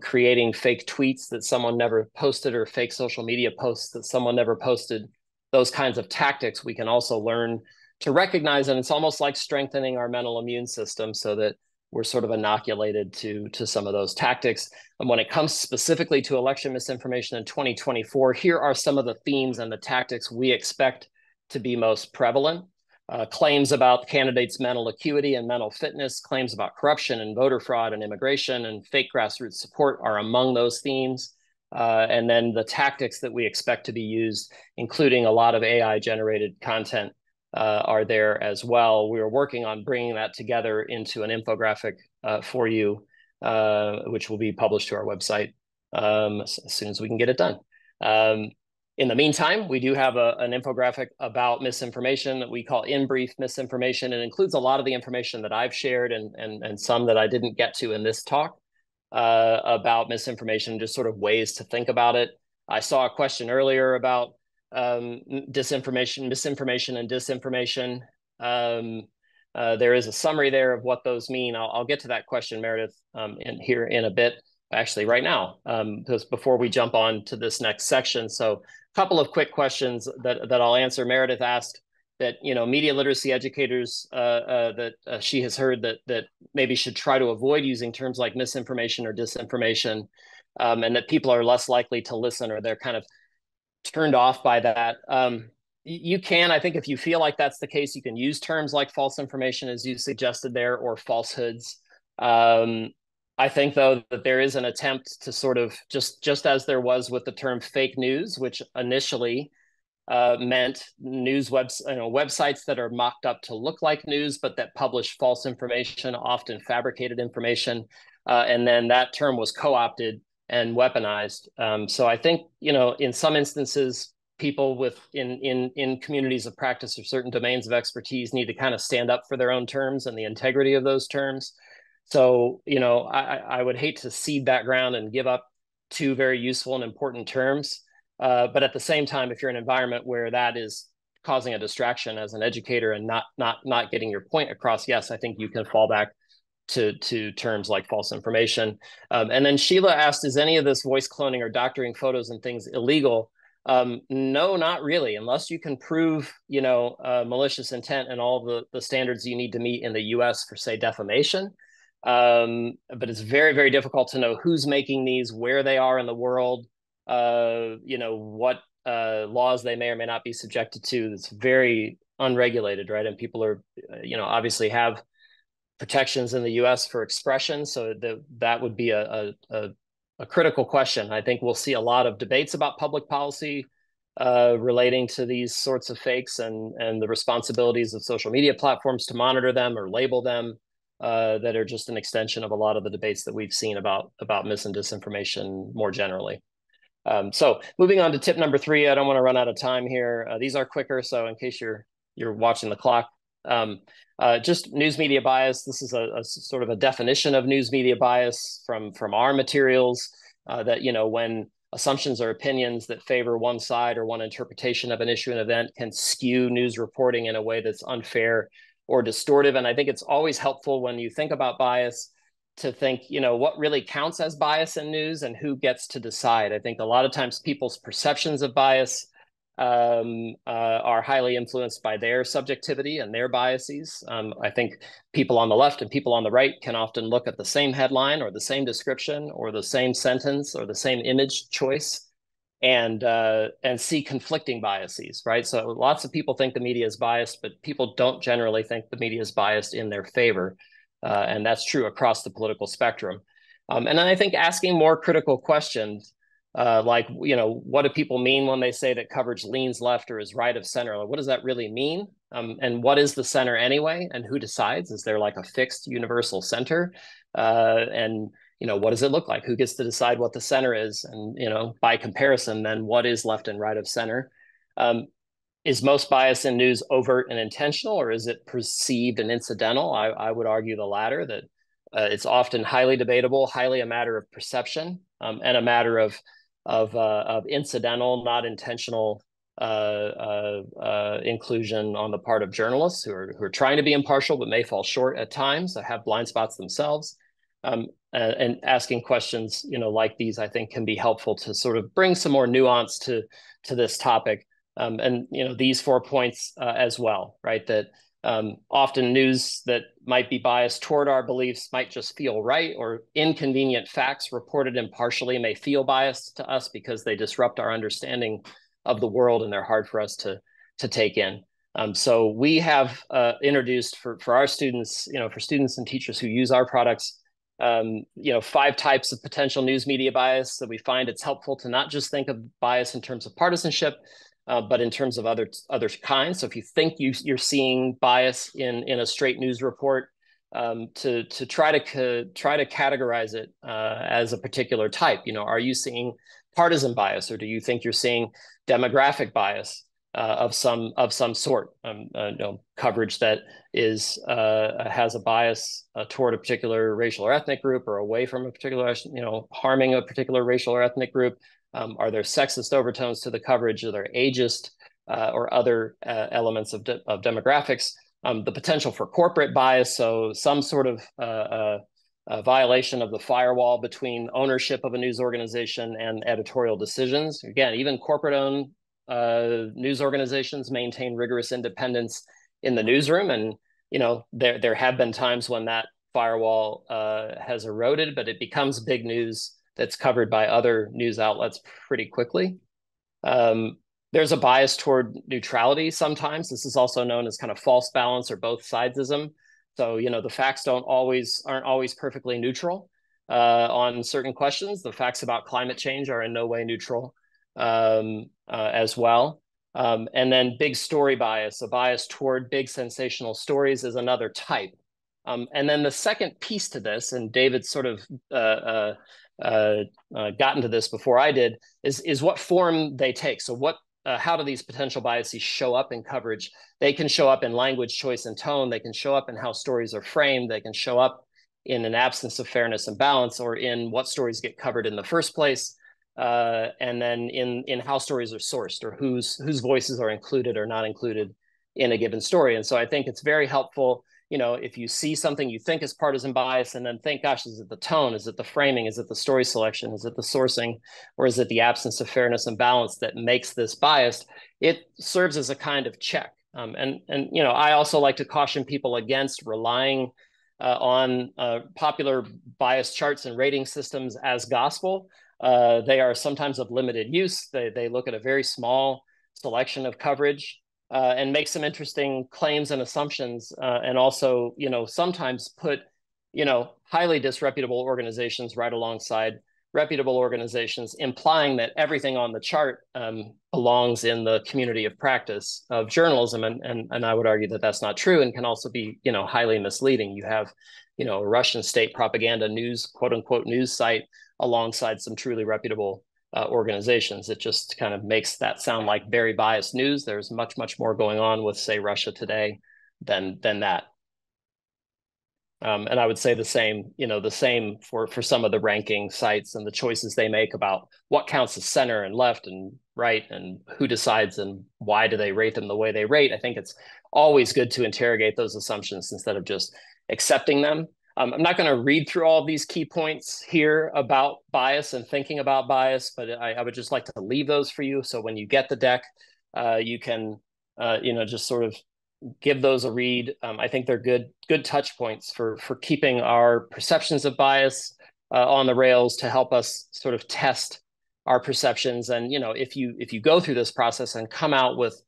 creating fake tweets that someone never posted or fake social media posts that someone never posted. Those kinds of tactics we can also learn to recognize, and it's almost like strengthening our mental immune system so that we're sort of inoculated to some of those tactics. And when it comes specifically to election misinformation in 2024, here are some of the themes and the tactics we expect to be most prevalent. Claims about candidates' mental acuity and mental fitness, claims about corruption and voter fraud and immigration and fake grassroots support are among those themes. And then the tactics that we expect to be used, including a lot of AI-generated content, are there as well. We are working on bringing that together into an infographic for you, which will be published to our website as soon as we can get it done. In the meantime, we do have an infographic about misinformation that we call In Brief Misinformation. It includes a lot of the information that I've shared and some that I didn't get to in this talk about misinformation, just sort of ways to think about it. I saw a question earlier about disinformation, misinformation, and disinformation. There is a summary there of what those mean. I'll get to that question, Meredith, here in a bit, actually right now, because before we jump on to this next section. So a couple of quick questions that I'll answer. Meredith asked that, media literacy educators that she has heard that maybe should try to avoid using terms like misinformation or disinformation, and that people are less likely to listen, or they're kind of turned off by that. You can, I think, if you feel like that's the case, you can use terms like false information, as you suggested there, or falsehoods. I think, though, that there is an attempt to sort of, just as there was with the term fake news, which initially meant websites that are mocked up to look like news, but that publish false information, often fabricated information. And then that term was co-opted and weaponized. So I think, in some instances, people in communities of practice or certain domains of expertise need to kind of stand up for their own terms and the integrity of those terms. So, I would hate to cede that ground and give up two very useful and important terms. But at the same time, if you're in an environment where that is causing a distraction as an educator and not getting your point across, yes, I think you can fall back to terms like false information. And then Sheila asked, is any of this voice cloning or doctoring photos and things illegal? No, not really, unless you can prove, malicious intent and all the standards you need to meet in the US for, say, defamation. But it's very, very difficult to know who's making these, where they are in the world, what laws they may or may not be subjected to. It's very unregulated, right? And people are, obviously have protections in the US for expression. So that would be a critical question. I think we'll see a lot of debates about public policy relating to these sorts of fakes and the responsibilities of social media platforms to monitor them or label them, that are just an extension of a lot of the debates that we've seen about mis and disinformation more generally. So moving on to tip number 3, I don't want to run out of time here. These are quicker, so in case you're watching the clock, just news media bias. This is a sort of a definition of news media bias from our materials, that, when assumptions or opinions that favor one side or one interpretation of an issue and event can skew news reporting in a way that's unfair or distortive. And I think it's always helpful when you think about bias to think, what really counts as bias in news and who gets to decide. I think a lot of times people's perceptions of bias are highly influenced by their subjectivity and their biases. I think people on the left and people on the right can often look at the same headline or the same description or the same sentence or the same image choice and see conflicting biases, right? So lots of people think the media is biased, but people don't generally think the media is biased in their favor. And that's true across the political spectrum. And then I think asking more critical questions, like, what do people mean when they say that coverage leans left or is right of center? Like, what does that really mean? And what is the center anyway? And who decides? Is there like a fixed universal center? And what does it look like? Who gets to decide what the center is? And, by comparison, then what is left and right of center? Is most bias in news overt and intentional, or is it perceived and incidental? I would argue the latter, that it's often highly debatable, highly a matter of perception, and a matter of incidental, not intentional inclusion on the part of journalists who are trying to be impartial but may fall short at times, have blind spots themselves. And asking questions, like these, I think can be helpful to sort of bring some more nuance to this topic. And these 4 points as well, right? That often news that might be biased toward our beliefs might just feel right, or inconvenient facts reported impartially may feel biased to us because they disrupt our understanding of the world and they're hard for us to take in. So we have introduced for our students, for students and teachers who use our products, 5 types of potential news media bias that we find it's helpful to not just think of bias in terms of partisanship, but in terms of other kinds. So if you think you're seeing bias in a straight news report, to try to categorize it as a particular type. Are you seeing partisan bias, or do you think you're seeing demographic bias of some sort? Coverage that has a bias toward a particular racial or ethnic group, or away from a particular, harming a particular racial or ethnic group. Are there sexist overtones to the coverage? Are there ageist or other elements of demographics? The potential for corporate bias, so some sort of a violation of the firewall between ownership of a news organization and editorial decisions. Again, even corporate-owned news organizations maintain rigorous independence in the newsroom, and there have been times when that firewall has eroded, but it becomes big news that's covered by other news outlets pretty quickly. There's a bias toward neutrality sometimes. This is also known as kind of false balance or both sidesism. So, the facts aren't always perfectly neutral on certain questions. The facts about climate change are in no way neutral as well. And then big story bias, a bias toward big sensational stories, is another type. And then the second piece to this, and David sort of gotten to this before I did, is what form they take. So how do these potential biases show up in coverage? They can show up in language choice and tone. They can show up in how stories are framed. They can show up in an absence of fairness and balance, or in what stories get covered in the first place, and then in how stories are sourced, or whose voices are included or not included in a given story. And so I think it's very helpful, if you see something you think is partisan bias, and then think, gosh, is it the tone? Is it the framing? Is it the story selection? Is it the sourcing? Or is it the absence of fairness and balance that makes this biased? It serves as a kind of check. And I also like to caution people against relying on popular bias charts and rating systems as gospel. They are sometimes of limited use. They look at a very small selection of coverage and make some interesting claims and assumptions, and also, sometimes put, highly disreputable organizations right alongside reputable organizations, implying that everything on the chart belongs in the community of practice of journalism. And I would argue that that's not true, and can also be, highly misleading. You have, a Russian state propaganda news, quote unquote, news site alongside some truly reputable organizations. It just kind of makes that sound like very biased news. There's much, much more going on with, say, Russia Today than that. And I would say the same for some of the ranking sites and the choices they make about what counts as center and left and right, and who decides and why do they rate them the way they rate. I think it's always good to interrogate those assumptions instead of just accepting them. I'm not going to read through all of these key points here about bias and thinking about bias, but I would just like to leave those for you. So when you get the deck, you can, just sort of give those a read. I think they're good touch points for keeping our perceptions of bias on the rails, to help us sort of test our perceptions. And, if you go through this process and come out with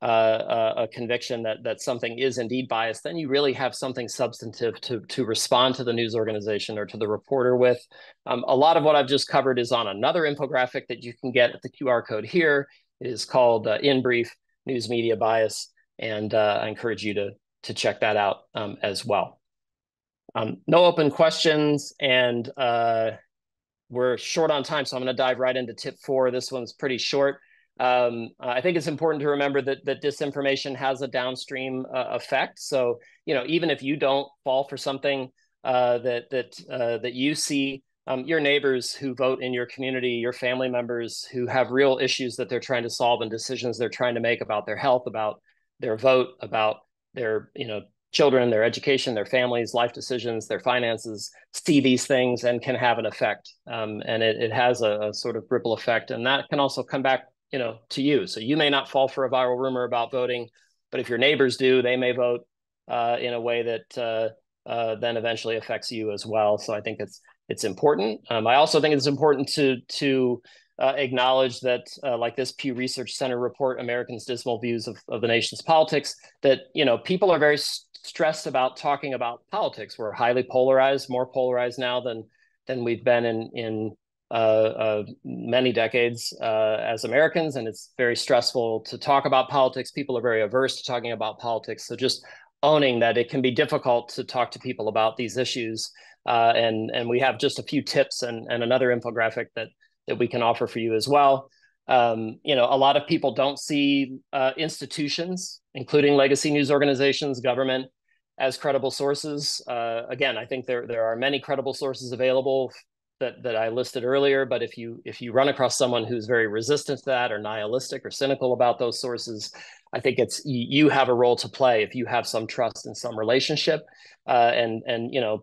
a conviction that something is indeed biased, then you really have something substantive to respond to the news organization or to the reporter with. A lot of what I've just covered is on another infographic that you can get at the QR code here. It is called In Brief, News Media Bias, and I encourage you to check that out as well. No open questions, and we're short on time, so I'm going to dive right into tip 4. This one's pretty short. I think it's important to remember that disinformation has a downstream effect. So, even if you don't fall for something that you see your neighbors who vote in your community, your family members who have real issues that they're trying to solve and decisions they're trying to make about their health, about their vote, about their, children, their education, their families, life decisions, their finances, see these things and can have an effect. And it has a sort of ripple effect. And that can also come back, to you. So you may not fall for a viral rumor about voting, but if your neighbors do, they may vote in a way that then eventually affects you as well. So I think it's important. I also think it's important to acknowledge that, like this Pew Research Center report, Americans' Dismal Views of the Nation's Politics, that people are very stressed about talking about politics. We're highly polarized, more polarized now than we've been in many decades as Americans, and it's very stressful to talk about politics. People are very averse to talking about politics. So just owning that it can be difficult to talk to people about these issues. And we have just a few tips and another infographic that we can offer for you as well. A lot of people don't see institutions, including legacy news organizations, government, as credible sources. Again, I think there are many credible sources available that I listed earlier, but if you run across someone who's very resistant to that or nihilistic or cynical about those sources, I think you have a role to play if you have some trust in some relationship. And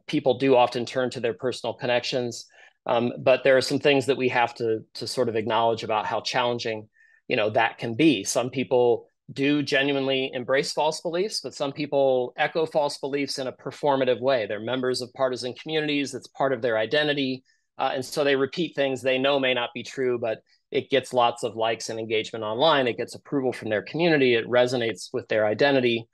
people do often turn to their personal connections. But there are some things that we have to sort of acknowledge about how challenging, that can be. Some people do genuinely embrace false beliefs, but some people echo false beliefs in a performative way. They're members of partisan communities. It's part of their identity. And so they repeat things they know may not be true, but it gets lots of likes and engagement online. It gets approval from their community. It resonates with their identity.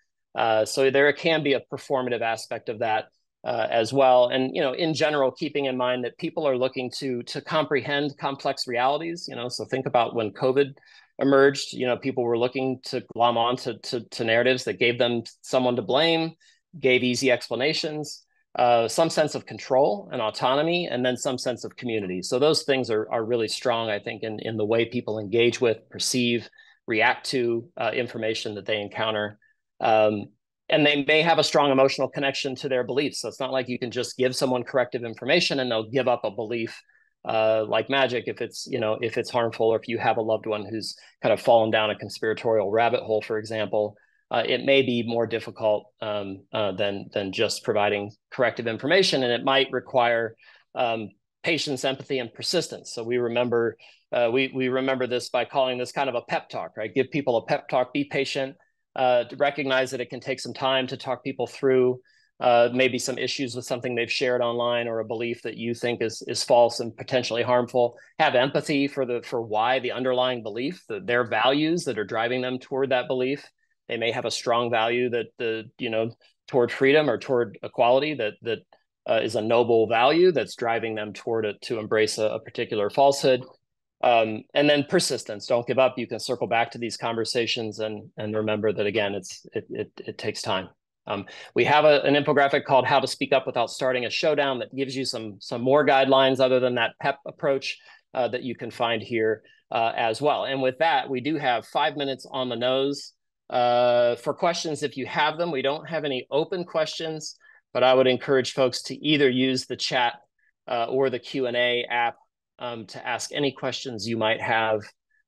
So there can be a performative aspect of that as well. And, in general, keeping in mind that people are looking to comprehend complex realities, so think about when COVID emerged, people were looking to glom on to narratives that gave them someone to blame, gave easy explanations, some sense of control and autonomy, and then some sense of community. So those things are really strong, I think, in the way people engage with, perceive, react to information that they encounter. And they may have a strong emotional connection to their beliefs. So it's not like you can just give someone corrective information and they'll give up a belief like magic if it's harmful, or if you have a loved one who's kind of fallen down a conspiratorial rabbit hole, for example. It may be more difficult than just providing corrective information, and it might require patience, empathy, and persistence. So we remember this by calling this kind of a pep talk, right? Give people a pep talk, be patient, to recognize that it can take some time to talk people through maybe some issues with something they've shared online, or a belief that you think is false and potentially harmful. Have empathy for why the underlying belief, their values that are driving them toward that belief. They may have a strong value that toward freedom or toward equality that is a noble value that's driving them to embrace a particular falsehood. And then persistence. Don't give up. You can circle back to these conversations and remember that, again, it takes time. We have an infographic called "How to Speak Up Without Starting a Showdown" that gives you some more guidelines other than that PEP approach that you can find here as well. And with that, we do have 5 minutes on the nose for questions if you have them. We don't have any open questions, but I would encourage folks to either use the chat or the Q&A app to ask any questions you might have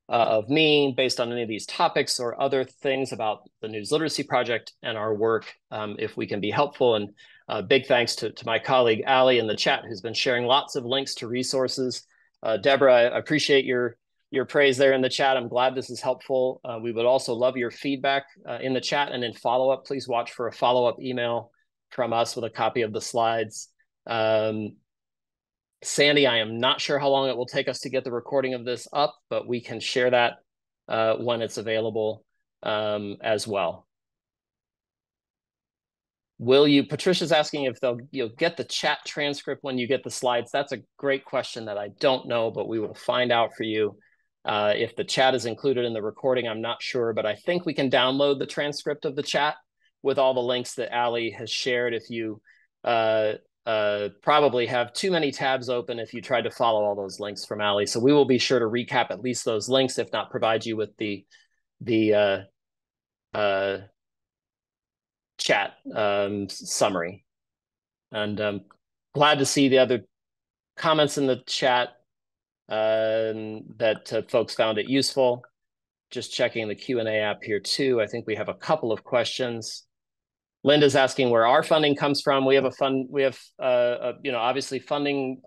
of me based on any of these topics or other things about the News Literacy Project and our work, if we can be helpful. And big thanks to my colleague, Ali, in the chat, who's been sharing lots of links to resources. Deborah, I appreciate your praise there in the chat. I'm glad this is helpful. We would also love your feedback in the chat, and in follow-up, please watch for a follow-up email from us with a copy of the slides. Sandy, I am not sure how long it will take us to get the recording of this up, but we can share that when it's available as well. Patricia's asking if you'll get the chat transcript when you get the slides. That's a great question that I don't know, but we will find out for you. If the chat is included in the recording, I'm not sure, but I think we can download the transcript of the chat with all the links that Ali has shared. If you probably have too many tabs open if you tried to follow all those links from Ali. So we will be sure to recap at least those links, if not provide you with the chat summary. And glad to see the other comments in the chat that folks found it useful. Just checking the Q&A app here too. I think we have a couple of questions. Linda's asking where our funding comes from. We have obviously funding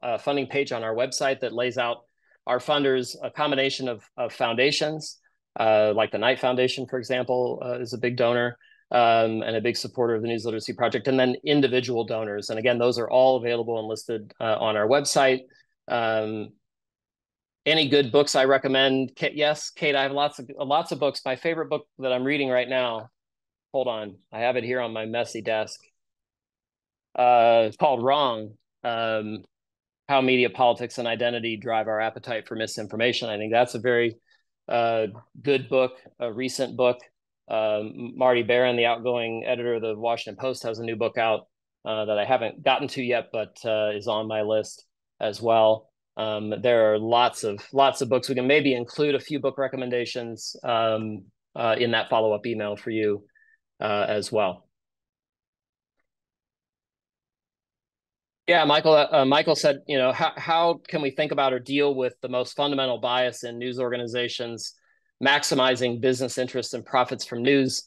page on our website that lays out our funders, a combination of foundations, like the Knight Foundation, for example, is a big donor and a big supporter of the News Literacy Project, and then individual donors. And again, those are all available and listed on our website. Any good books I recommend? Yes, Kate, I have lots of books. My favorite book that I'm reading right now, hold on, I have it here on my messy desk. It's called Wrong, How Media, Politics, and Identity Drive Our Appetite for Misinformation. I think that's a very good book, a recent book. Marty Barron, the outgoing editor of the Washington Post, has a new book out that I haven't gotten to yet, but is on my list as well. There are lots of books. We can maybe include a few book recommendations in that follow-up email for you as well. Yeah, Michael said, how can we think about or deal with the most fundamental bias in news organizations, maximizing business interests and profits from news?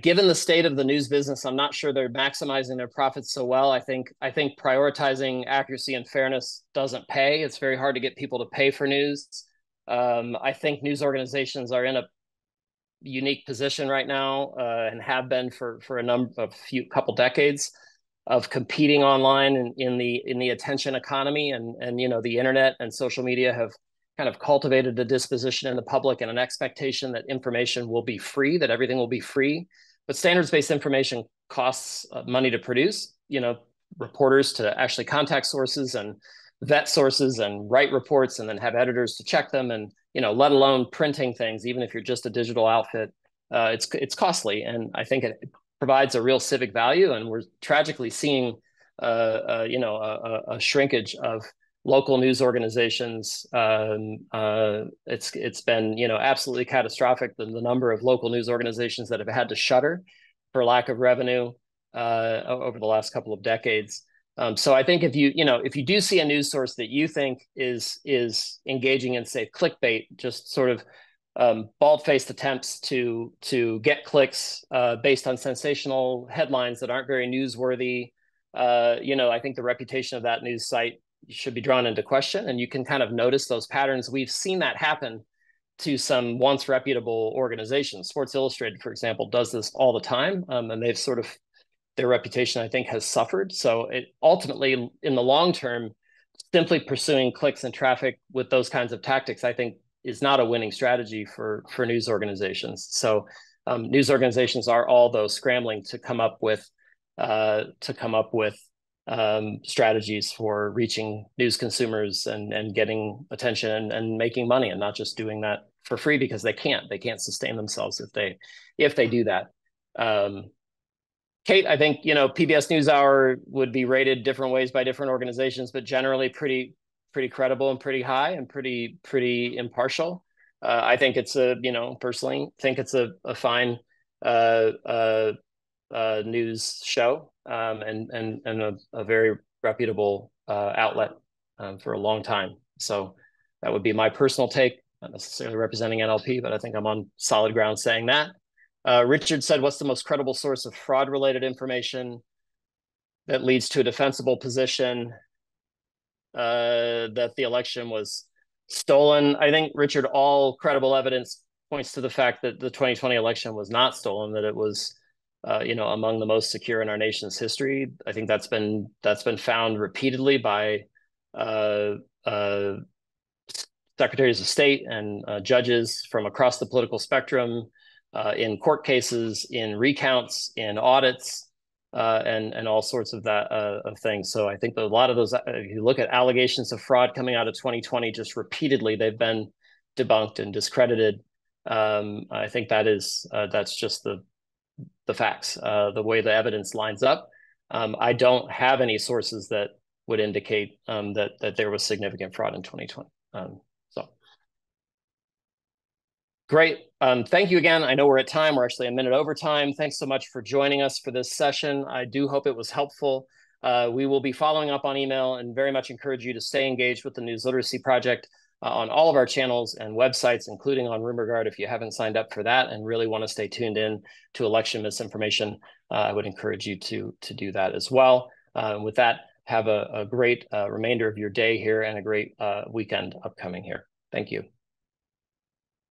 Given the state of the news business, I'm not sure they're maximizing their profits so well. I think prioritizing accuracy and fairness doesn't pay. It's very hard to get people to pay for news. I think news organizations are in a unique position right now and have been for a couple decades of competing online in the attention economy, and the internet and social media have kind of cultivated a disposition in the public and an expectation that information will be free, that everything will be free. But standards-based information costs money to produce. Reporters to actually contact sources and vet sources and write reports and then have editors to check them, and let alone printing things. Even if you're just a digital outfit, it's costly, and I think it provides a real civic value. And we're tragically seeing a shrinkage of local news organizations. It's been absolutely catastrophic, the number of local news organizations that have had to shutter for lack of revenue over the last couple of decades. So I think if you do see a news source that you think is engaging in, say, clickbait, just sort of bald-faced attempts to get clicks based on sensational headlines that aren't very newsworthy, I think the reputation of that news site should be drawn into question, and you can kind of notice those patterns. We've seen that happen to some once reputable organizations. Sports Illustrated, for example, does this all the time, and they've sort of, their reputation, I think, has suffered. So it ultimately, in the long term, simply pursuing clicks and traffic with those kinds of tactics, I think, is not a winning strategy for news organizations. So news organizations are all, though, scrambling to come up with strategies for reaching news consumers and getting attention and making money, and not just doing that for free, because they can't sustain themselves if they do that. Kate, I think PBS NewsHour would be rated different ways by different organizations, but generally pretty credible and pretty high and pretty impartial. I think it's personally think it's a fine news show, and a very reputable outlet for a long time. So that would be my personal take, not necessarily representing NLP, but I think I'm on solid ground saying that. Richard said, what's the most credible source of fraud-related information that leads to a defensible position that the election was stolen? I think, Richard, all credible evidence points to the fact that the 2020 election was not stolen, that it was among the most secure in our nation's history. I think that's been found repeatedly by secretaries of state and judges from across the political spectrum, in court cases, in recounts, in audits, and all sorts of things. So I think that a lot of those, if you look at allegations of fraud coming out of 2020, just repeatedly, they've been debunked and discredited. I think that's just the facts, the way the evidence lines up. I don't have any sources that would indicate that there was significant fraud in 2020. So great. Thank you again. I know we're at time. We're actually a minute over time. Thanks so much for joining us for this session. I do hope it was helpful. We will be following up on email and very much encourage you to stay engaged with the News Literacy Project on all of our channels and websites, including on RumorGuard. If you haven't signed up for that and really want to stay tuned in to election misinformation, I would encourage you to do that as well. With that, have a great remainder of your day here and a great weekend upcoming here. Thank you.